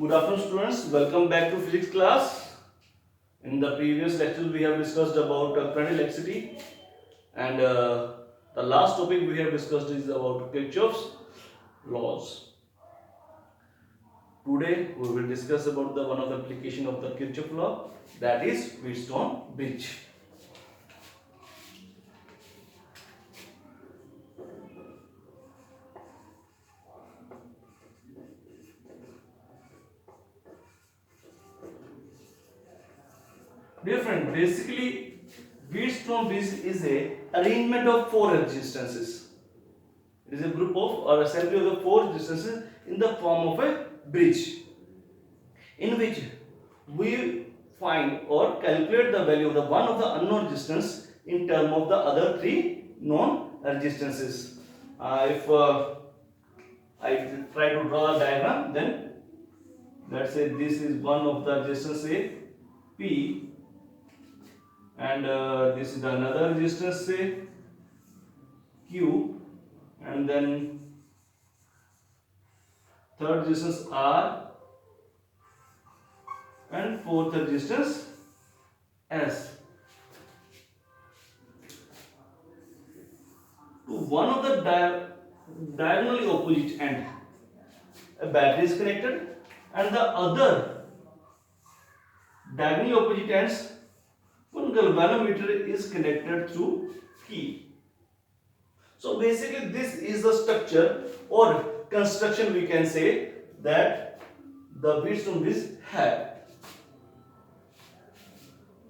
Good afternoon, students. Welcome back to physics class. In the previous lecture, we have discussed about current electricity, and the last topic we have discussed is about Kirchhoff's laws. Today, we will discuss about the one of the application of the Kirchhoff law, that is Wheatstone bridge. Dear friend, basically, Wheatstone bridge is a arrangement of four resistances. It is a group of or assembly of the four resistances in the form of a bridge, in which we find or calculate the value of the one of the unknown resistance in term of the other three known resistances. If I try to draw a diagram, then let's say this is one of the resistance say P, and this is another resistance say Q, and then third resistance R, and fourth resistance S. To one of the diagonally opposite end, a battery is connected, and the other diagonally opposite ends, one galvanometer is connected through key. So basically, this is the structure or construction we can say that the Wheatstone bridge had.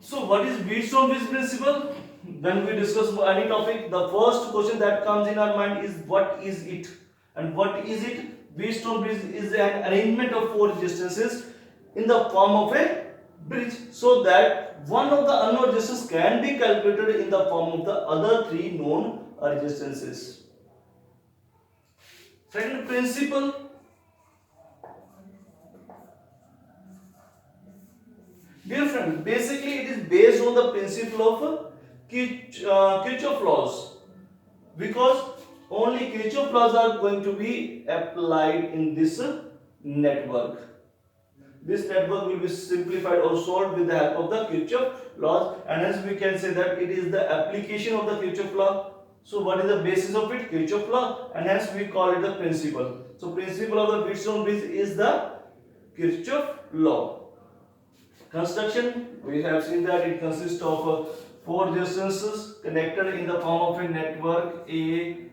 So what is Wheatstone bridge principle? When we discuss any topic, the first question that comes in our mind is what is it? And what is it? Wheatstone bridge is an arrangement of four resistances in the form of a bridge, so that one of the unknown resistance can be calculated in the form of the other three known resistances. Second principle, dear friend, basically it is based on the principle of Kirchhoff laws, because only Kirchhoff laws are going to be applied in this network. This network will be simplified or solved with the help of the Kirchhoff laws, and hence we can say that it is the application of the Kirchhoff law. So what is the basis of it? Kirchhoff law, and hence we call it the principle. So principle of the Wheatstone bridge is the Kirchhoff law. Construction, we have seen that it consists of four resistances connected in the form of a network A,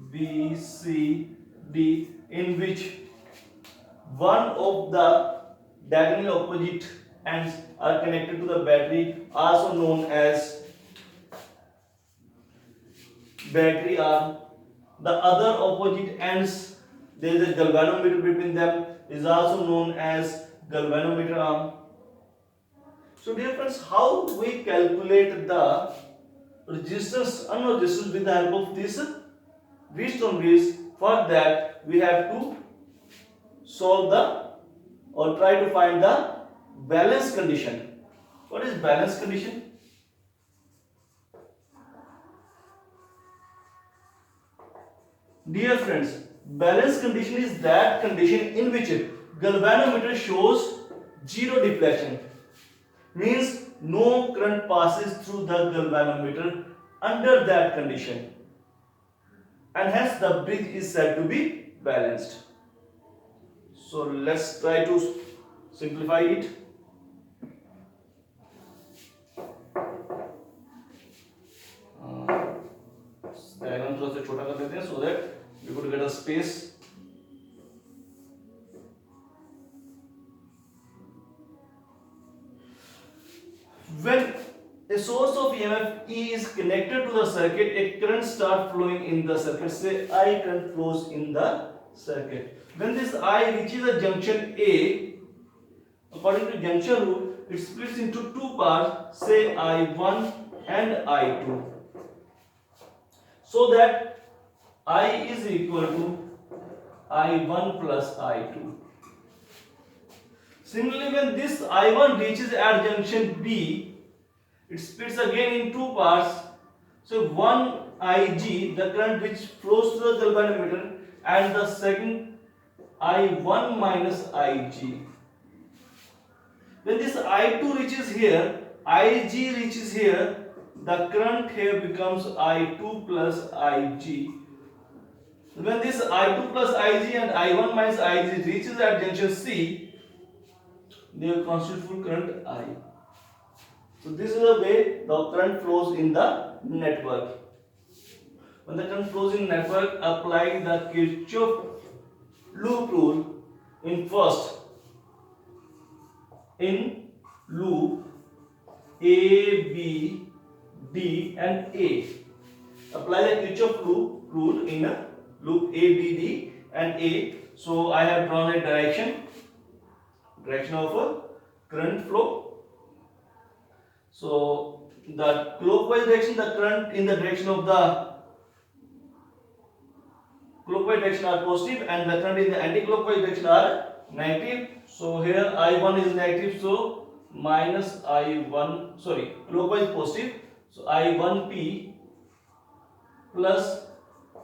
B, C, D, in which one of the diagonally opposite ends are connected to the battery, also known as battery arm. The other opposite ends, there is a galvanometer between them, is also known as galvanometer arm. So dear friends, how we calculate the resistance, unknown resistance with the help of this Wheatstone bridge? For that we have to solve the or try to find the balance condition. What is balance condition? Dear friends, balance condition is that condition in which galvanometer shows zero deflection, means no current passes through the galvanometer under that condition, and hence the bridge is said to be balanced. So let's try to simplify it. Diagram थोड़ा सा छोटा कर देते हैं so that we could get a space. When a source of EMF E is connected to the circuit, a current starts flowing in the circuit. Say I current flows in the circuit. When this I reaches a junction A, according to junction rule, it splits into two parts, say I1 and I2, so that I is equal to I1 plus I2. Similarly, when this I1 reaches at junction B, it splits again in two parts. So one Ig, the current which flows through the galvanometer, and the second I1 minus Ig. When this I2 reaches here, Ig reaches here, the current here becomes I2 plus Ig. When this I2 plus Ig and I1 minus Ig reaches at junction C, they will constitute full current I. So this is the way the current flows in the network. When the current flows in network, apply the Kirchhoff loop rule in loop A, B, D and A. Apply the Kirchhoff loop rule in a loop A, B, D and A. So I have drawn a direction of a current flow. So the clockwise direction, the current in the direction of the clockwise direction are positive and the current in the anti-clockwise direction are negative. So here I1 is negative, so minus I1, sorry, clockwise positive, so I1P plus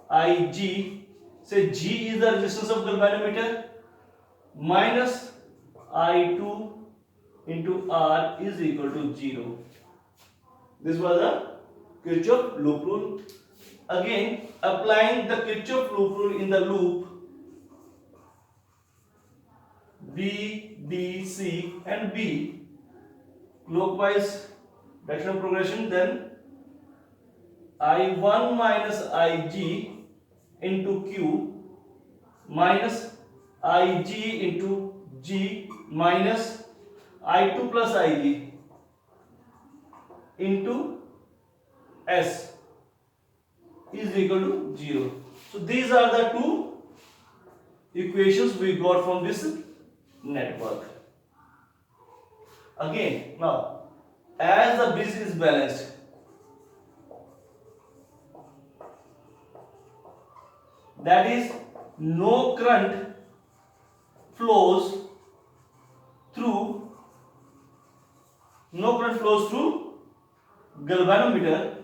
Ig, say G is the resistance of galvanometer, minus I2 into R is equal to 0. This was the Kirchhoff loop rule. Again, applying the Kirchhoff loop rule in the loop B, D, C and B, clockwise direction of progression, then I1 minus Ig into Q minus Ig into G minus I2 plus Ig into S is equal to 0. So these are the two equations we got from this network. Again, now as the bridge is balanced, that is, no current flows through galvanometer,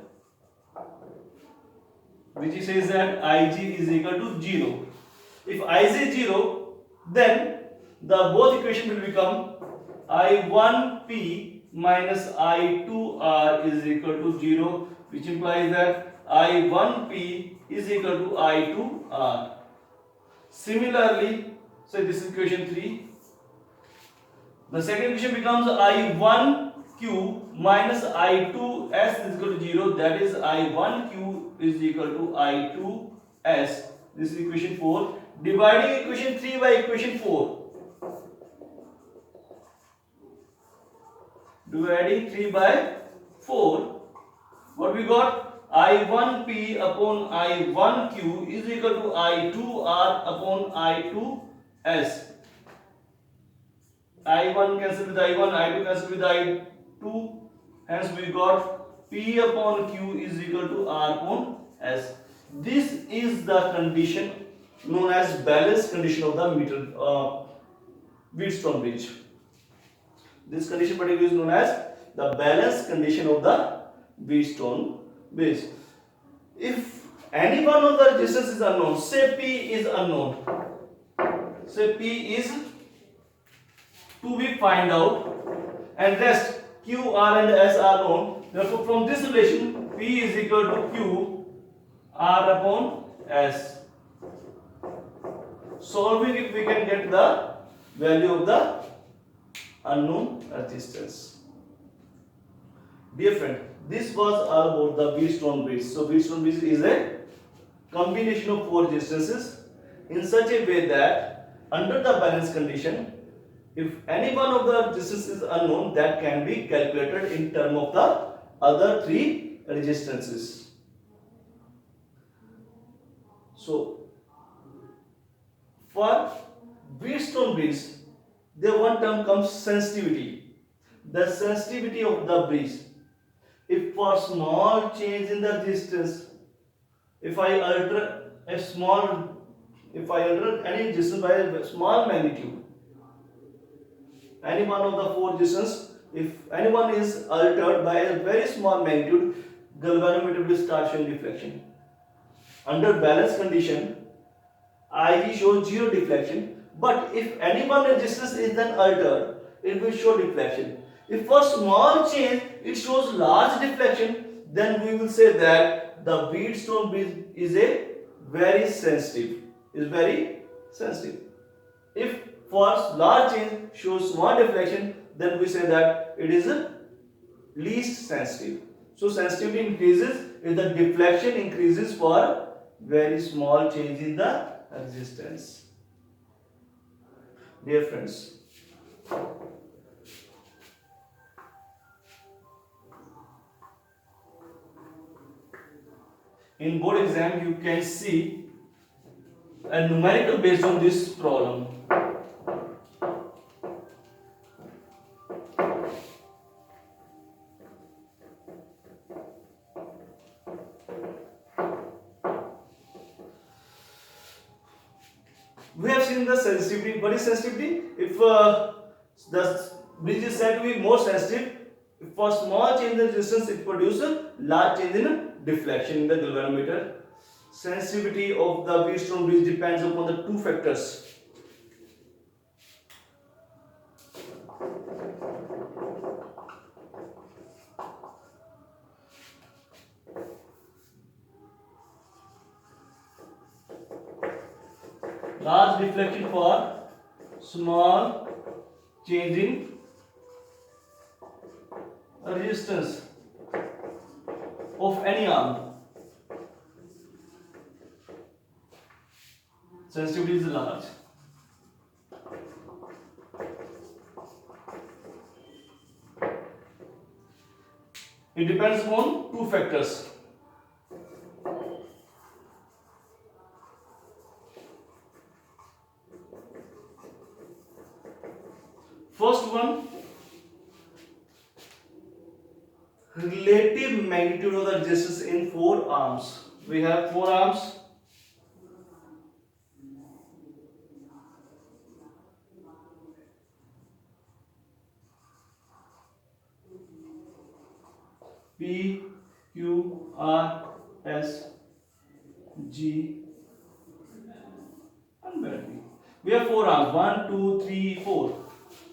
which says that Ig is equal to 0. If Ig is 0, then the both equation will become I1P minus I2R is equal to 0, which implies that I1P is equal to I2R. Similarly, so this is equation 3. The second equation becomes I1Q minus I2S is equal to 0. That is I1Q is equal to I2S. This is equation 4. Dividing equation 3 by equation 4. Dividing 3 by 4. What we got? I1P upon I1Q is equal to I2R upon I2S. I1 cancel with I1, I2 cancel with I2. Hence we got P upon Q is equal to R upon S. This is the condition known as balanced condition of the Wheatstone bridge. This condition particularly is known as the balanced condition of the Wheatstone bridge. If any one of the resistance is unknown, say P is unknown, say P is to be find out and rest Q, R and S are known. Therefore, from this relation, P is equal to Q, R upon S. Solving it, we can get the value of the unknown resistance. Dear friend, this was all about the Wheatstone bridge. So Wheatstone bridge is a combination of four resistances in such a way that under the balance condition, if any one of the resistance is unknown, that can be calculated in terms of the other three resistances. So for Wheatstone bridge, there one term comes sensitivity. The sensitivity of the bridge. If for small change in the resistance, if I alter any resistance by a small magnitude, any one of the four resistance, if anyone is altered by a very small magnitude, galvanometer will start showing deflection. Under balance condition, Ig shows zero deflection. But if any one resistance is then altered, it will show deflection. If for small change it shows large deflection, then we will say that the Wheatstone bridge is a very sensitive. Is very sensitive. If for large change shows small deflection, then we say that it is least sensitive. So sensitivity increases if the deflection increases for very small change in the resistance. Dear friends, in board exam you can see a numerical based on this problem. We have seen the sensitivity. What is sensitivity? If the bridge is said to be more sensitive, if for small change in resistance it produces large change in deflection in the galvanometer. Sensitivity of the Wheatstone bridge depends upon the two factors. Large deflection for small change in resistance of any arm. Sensitivity is large. It depends upon two factors. First one, relative magnitude of the resistance in four arms. We have four arms. P, Q, R, S, G, and battery. We have four arms. 1, 2, 3, 4.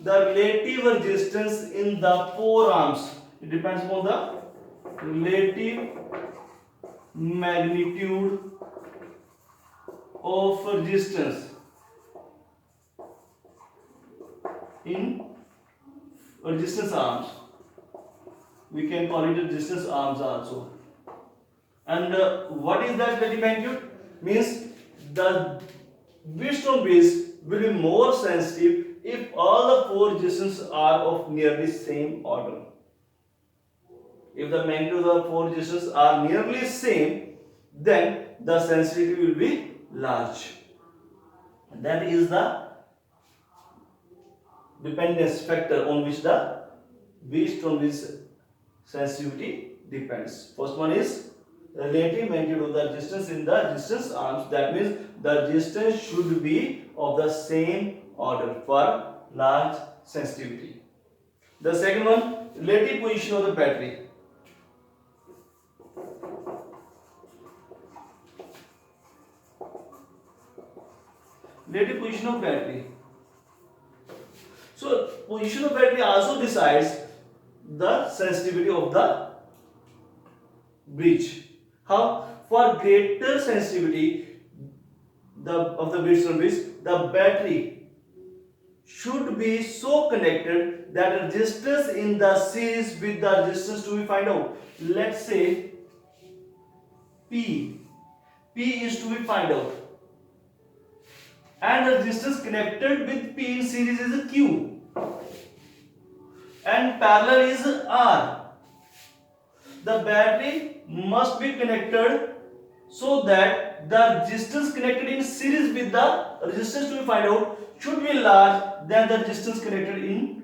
The relative resistance in the four arms. It depends upon the relative magnitude of resistance in resistance arms. We can call it resistance arms also. And what is that relative magnitude? Means the Wheatstone bridge will be more sensitive if all the four resistances are of nearly same order. If the magnitude of the four resistances are nearly same, then the sensitivity will be large. That is the dependence factor on which the Wheatstone bridge sensitivity depends. First one is relative magnitude of the resistance in the resistance arms. That means the resistance should be of the same order for large sensitivity. The second one, relative position of the battery. Relative position of battery. So position of battery also decides the sensitivity of the bridge. How? For greater sensitivity of the Wheatstone bridge, the battery should be so connected that resistance in the series with the resistance to be find out. Let's say P is to be find out, and the resistance connected with P in series is Q, and parallel is R. The battery must be connected so that the resistance connected in series with the resistance to be find out should be large than the resistance connected in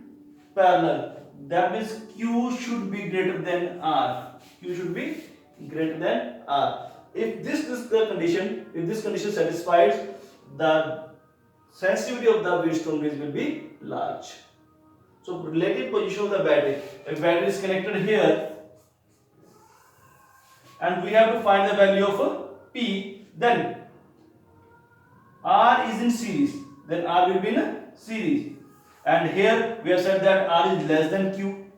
parallel. That means Q should be greater than R. Q should be greater than R. If this is the condition, if this condition satisfies, the sensitivity of the Wheatstone bridge will be large. So relative position of the battery. If battery is connected here, and we have to find the value of P, then R is in series, then R will be in a series, And here we have said that R is less than Q.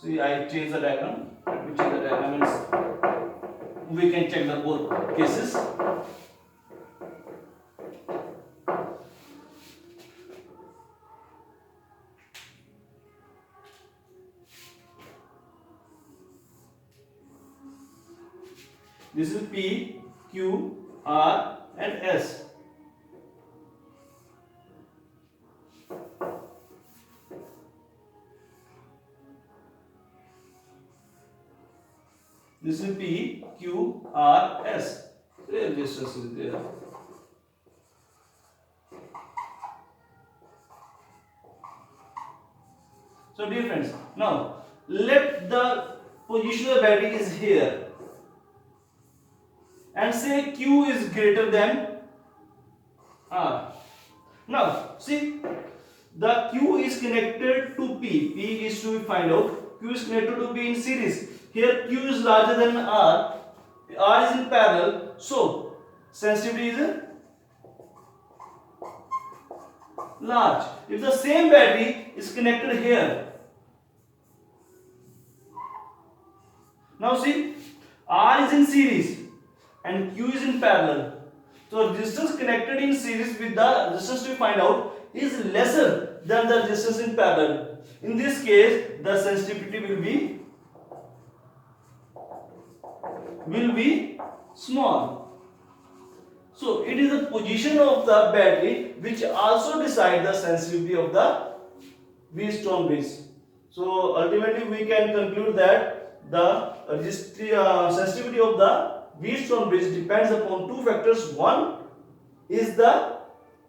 See, I change the diagram. Let me change the diagram and we can check the both cases. This is P, Q, R and S. This is P, Q, R, S. The resistance is there. So dear friends, now let the position of the battery is here and say Q is greater than R. Now see, the Q is connected to P. P is to find out. Q is connected to P in series. Here Q is larger than R. R is in parallel. So sensitivity is large. If the same battery is connected here, now see, R is in series and Q is in parallel. So resistance connected in series with the resistance we find out is lesser than the resistance in parallel. In this case, the sensitivity will be small. So it is the position of the battery which also decides the sensitivity of the Wheatstone bridge. So ultimately we can conclude that the sensitivity of the Wheatstone bridge depends upon two factors. One is the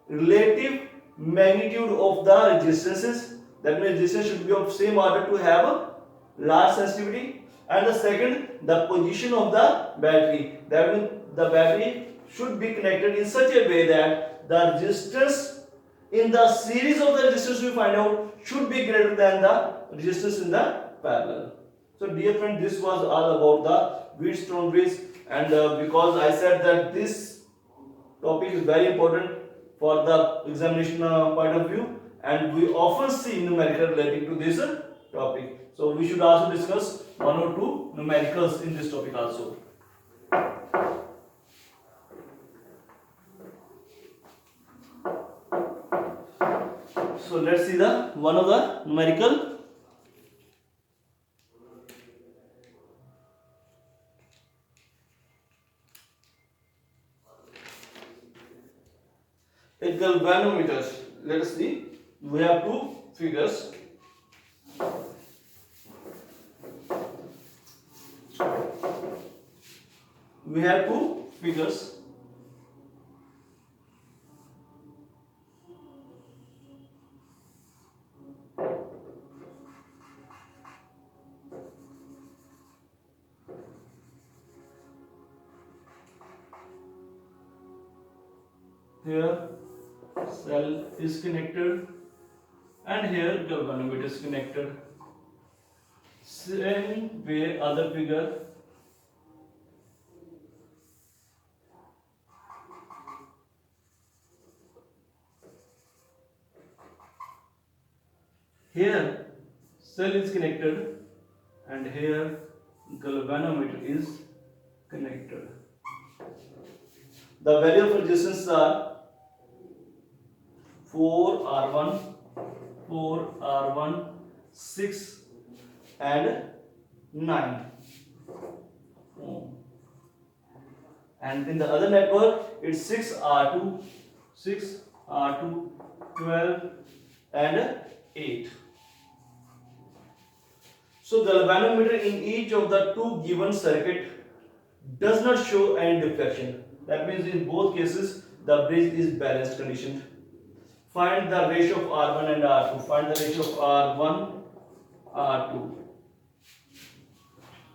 relative magnitude of the resistances. That means resistance should be of same order to have a large sensitivity. And the second, the position of the battery. That means the battery should be connected in such a way that the resistance in the series of the resistance we find out should be greater than the resistance in the parallel. So dear friend, this was all about the Wheatstone bridge, and because I said that this topic is very important for the examination point of view, and we often see numerical relating to this topic. So we should also discuss one or two numericals in this topic also. So let's see the one of the numerical. A galvanometer. Let us see. We have two figures. We have two figures. Here cell is connected and here galvanometer is connected. Same way other figure. Here cell is connected and here galvanometer is connected. The value of resistance are 4R1, 4R1, 6 and 9 ohm. And in the other network it's 6R2, 6R2, 12 and 8. So the galvanometer in each of the two given circuit does not show any deflection. That means in both cases the bridge is balanced conditioned. Find the ratio of R1 and R2. Find the ratio of R1, R2.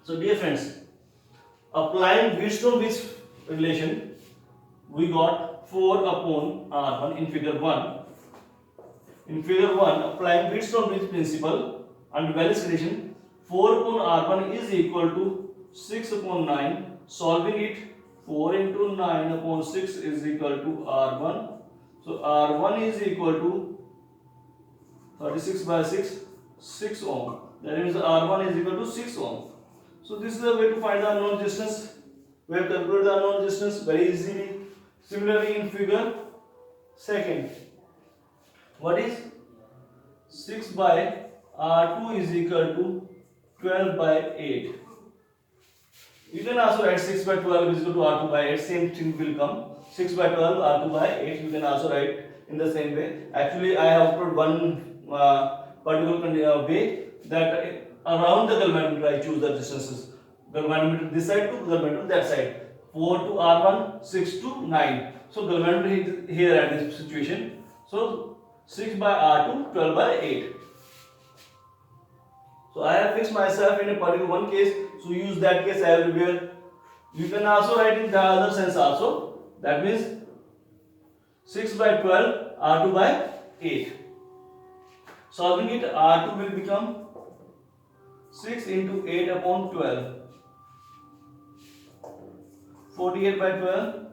So dear friends, applying Wheatstone bridge relation, we got 4 upon R1 in figure 1. In figure 1, applying Wheatstone bridge principle and balanced condition, 4 upon R1 is equal to 6 upon 9. Solving it, 4 into 9 upon 6 is equal to R1. So R1 is equal to 36 by 6, 6 ohm. That means R1 is equal to 6 ohm. So this is the way to find the unknown resistance. We have calculated the unknown resistance very easily. Similarly, in figure second, what is 6 by R2 is equal to 12 by 8. You can also write 6 by 12 is equal to R2 by 8. Same thing will come. 6 by 12 R2 by 8. You can also write in the same way. Actually, I have put one particular way that around the galvanometer I choose the distances. Galvanometer this side to galvanometer that side. 4 to R1, 6 to 9. So galvanometer here at this situation. So 6 by R2, 12 by 8. So I have fixed myself in a particular one case, so use that case everywhere. You can also write in the other sense also. That means 6 by 12 R2 by 8. Solving it, R2 will become 6 into 8 upon 12. 48 by 12,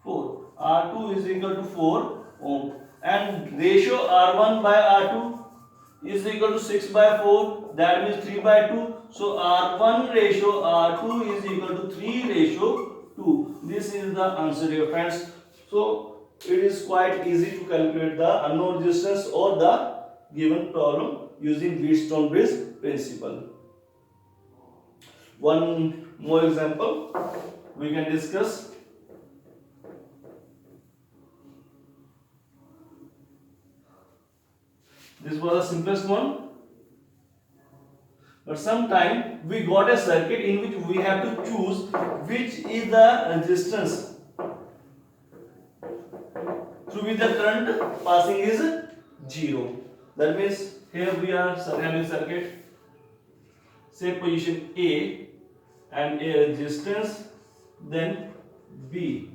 4. R2 is equal to 4 ohm. And ratio R1 by R2 is equal to 6 by 4, that means 3 by 2. So R1 ratio R2 is equal to 3 ratio 2. This is the answer, dear friends. So it is quite easy to calculate the unknown resistance or the given problem using Wheatstone-Bridge principle. One more example we can discuss. This was the simplest one. But sometime we got a circuit in which we have to choose which is the resistance through which the current passing is 0. That means here we are having circuit, say position A and a resistance, then B.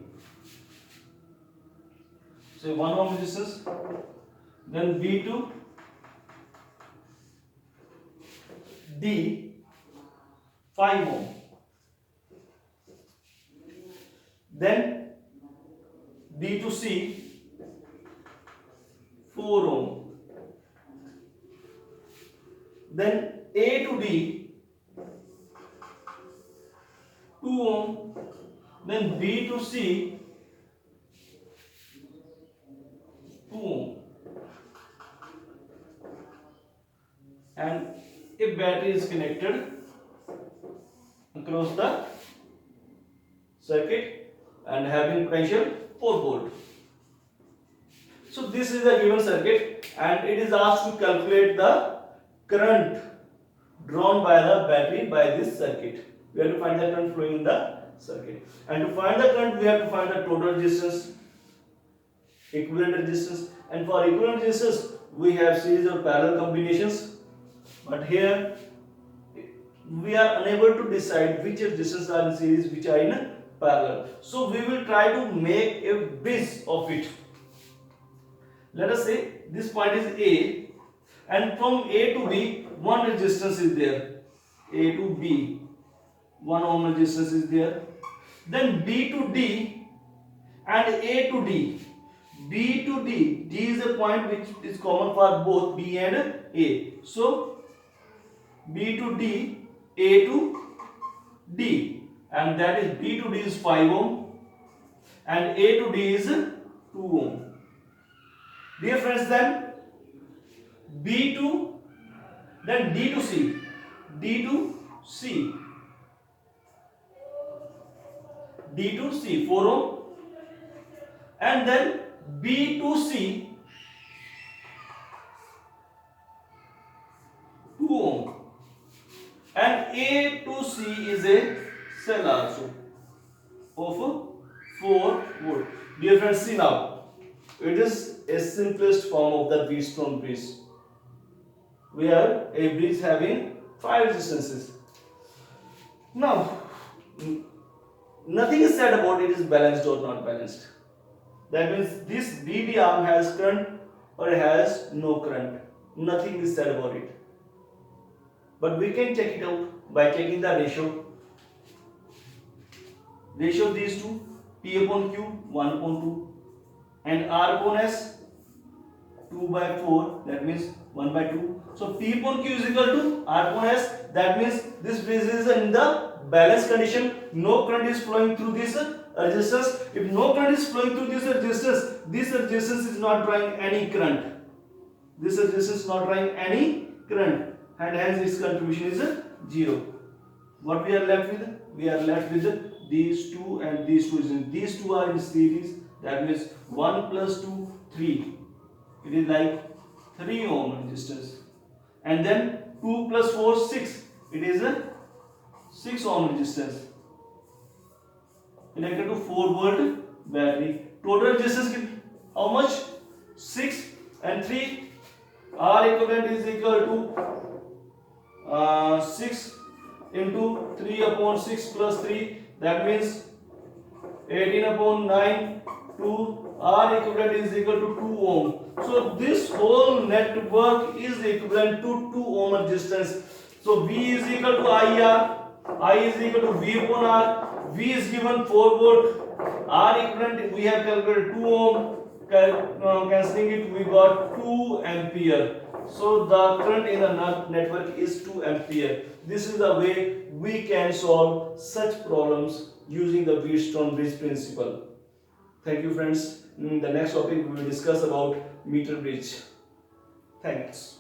Say 1 ohm resistance, then B to D 5 ohm, then B to C 4 ohm, then A to D 2 ohm, then B to C 2 ohm, and a battery is connected across the circuit and having potential 4 volt. So this is the given circuit and it is asked to calculate the current drawn by the battery by this circuit. We have to find the current flowing in the circuit, and to find the current we have to find the total resistance, equivalent resistance, and for equivalent resistance we have series of parallel combinations. But here we are unable to decide which resistors are in series, which are in parallel. So we will try to make a bridge of it. Let us say this point is A, and from A to B one resistance is there. A to B 1 ohm resistance is there. Then B to D and A to D. B to D. D is a point which is common for both B and A. So B to D, A to D, and that is B to D is 5 ohm and A to D is 2 ohm. Dear friends, then B to, then D to C, D to C, D to C 4 ohm, and then B to C 2 ohm, and A to C is a cell also of 4 volt. Dear friends, see now, it is a simplest form of the Wheatstone bridge. We have a bridge having 5 resistances. Now, nothing is said about it is balanced or not balanced. That means this BB arm has current or it has no current. Nothing is said about it. But we can check it out by checking the ratio. Ratio of these two, P upon Q 1 upon 2 and R upon S 2 by 4, that means 1 by 2. So P upon Q is equal to R upon S, that means this bridge is in the balanced condition. No current is flowing through this resistance. If no current is flowing through this resistance is not drawing any current. This resistance is not drawing any current, and hence its contribution is 0. What we are left with? We are left with these two and these two. These two are in series. That means 1 plus 2, 3. It is like 3 ohm resistance. And then 2 plus 4, 6. It is a 6 ohm resistance. Connected to 4 volt battery. Total resistance how much? 6 and 3. R equivalent is equal to 6 into 3 upon 6 plus 3, that means 18 upon 9 to R equivalent is equal to 2 ohm. So this whole network is equivalent to 2 ohm resistance. So V is equal to IR, I is equal to V upon R, V is given 4 volt, R equivalent we have calculated 2 ohm, cancelling it we got 2 ampere. So the current in the network is 2 ampere. This is the way we can solve such problems using the Wheatstone bridge principle. Thank you friends. In the next topic we will discuss about meter bridge. Thanks.